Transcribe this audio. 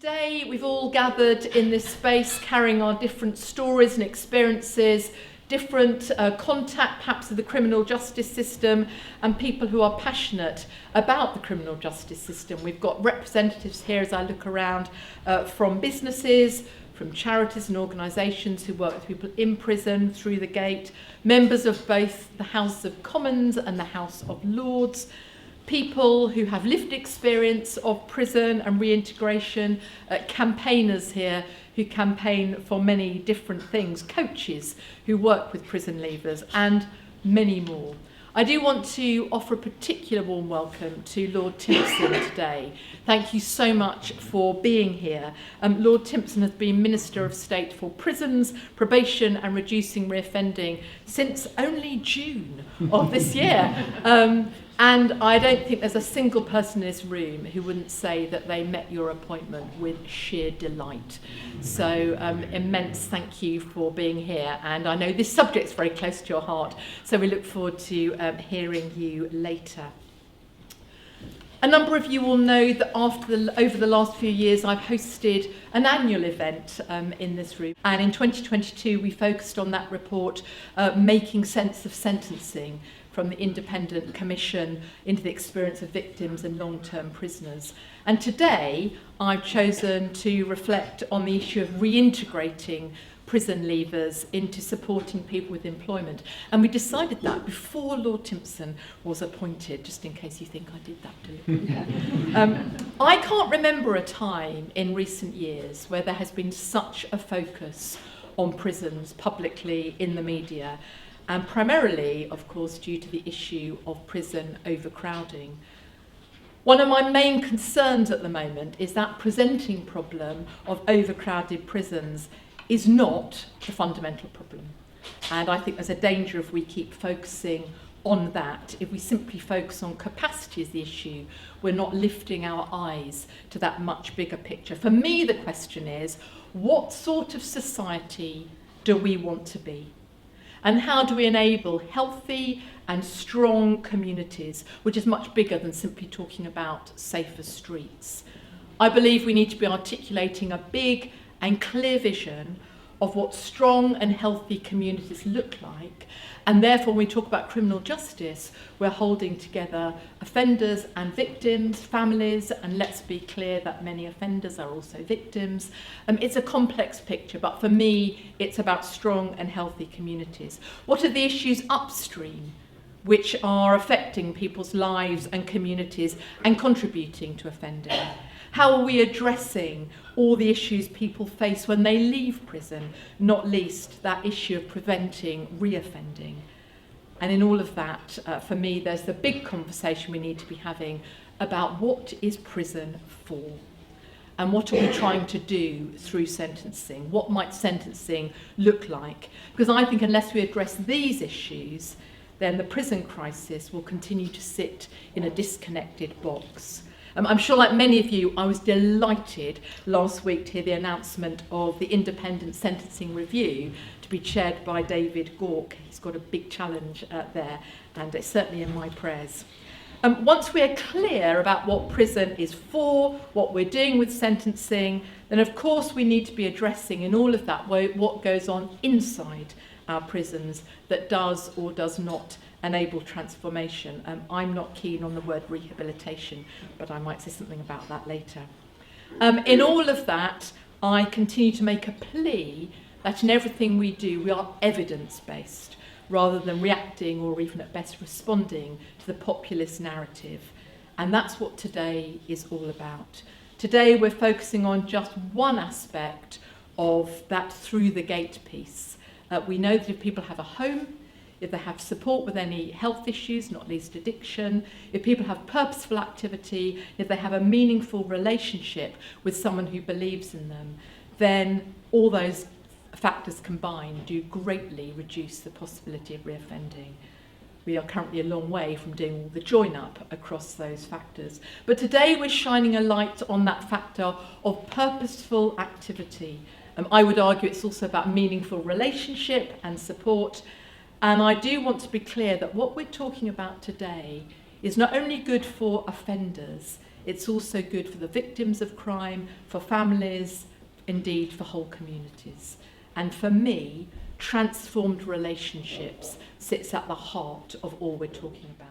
Today we've all gathered in this space carrying our different stories and experiences, different contact perhaps of the criminal justice system and people who are passionate about the criminal justice system. We've got representatives here as I look around from businesses, from charities and organisations who work with people in prison through the gate, members of both the House of Commons and the House of Lords, people who have lived experience of prison and reintegration, campaigners here who campaign for many different things, coaches who work with prison leavers, and many more. I do want to offer a particular warm welcome to Lord Timpson today. Thank you so much for being here. Lord Timpson has been Minister of State for Prisons, Probation and Reducing Reoffending since only June of this year. And I don't think there's a single person in this room who wouldn't say that they met your appointment with sheer delight. So immense thank you for being here. And I know this subject's very close to your heart, so we look forward to hearing you later. A number of you will know that over the last few years I've hosted an annual event in this room, and in 2022 we focused on that report, Making Sense of Sentencing, from the Independent Commission into the experience of victims and long-term prisoners. And today I've chosen to reflect on the issue of reintegrating prison leavers into supporting people with employment. And we decided that before Lord Timpson was appointed, just in case you think I did that deliberately. I can't remember a time in recent years where there has been such a focus on prisons publicly in the media, and primarily, of course, due to the issue of prison overcrowding. One of my main concerns at the moment is that presenting problem of overcrowded prisons is not the fundamental problem. And I think there's a danger if we keep focusing on that. If we simply focus on capacity as the issue, we're not lifting our eyes to that much bigger picture. For me, the question is, what sort of society do we want to be? And how do we enable healthy and strong communities, which is much bigger than simply talking about safer streets? I believe we need to be articulating a big and clear vision of what strong and healthy communities look like. And therefore, when we talk about criminal justice, we're holding together offenders and victims, families, and let's be clear that many offenders are also victims. It's a complex picture, but for me, it's about strong and healthy communities. What are the issues upstream which are affecting people's lives and communities and contributing to offending? How are we addressing all the issues people face when they leave prison, not least that issue of preventing reoffending? And in all of that, for me, there's the big conversation we need to be having about what is prison for? And what are we trying to do through sentencing? What might sentencing look like? Because I think unless we address these issues, then the prison crisis will continue to sit in a disconnected box. I'm sure, like many of you, I was delighted last week to hear the announcement of the Independent Sentencing Review to be chaired by David Gork. He's got a big challenge there, and it's certainly in my prayers. Once we're clear about what prison is for, what we're doing with sentencing, then of course we need to be addressing in all of that what goes on inside our prisons that does or does not enable transformation. I'm not keen on the word rehabilitation, but I might say something about that later. In all of that, I continue to make a plea that in everything we do, we are evidence-based, rather than reacting or even at best responding to the populist narrative. And that's what today is all about. Today we're focusing on just one aspect of that through the gate piece. We know that if people have a home, if they have support with any health issues, not least addiction, if people have purposeful activity, if they have a meaningful relationship with someone who believes in them, then all those factors combined do greatly reduce the possibility of reoffending. We are currently a long way from doing all the join-up across those factors. But today we're shining a light on that factor of purposeful activity. I would argue it's also about meaningful relationship and support. And I do want to be clear that what we're talking about today is not only good for offenders, It's also good for the victims of crime, for families, indeed for whole communities. And for me, transformed relationships sits at the heart of all we're talking about.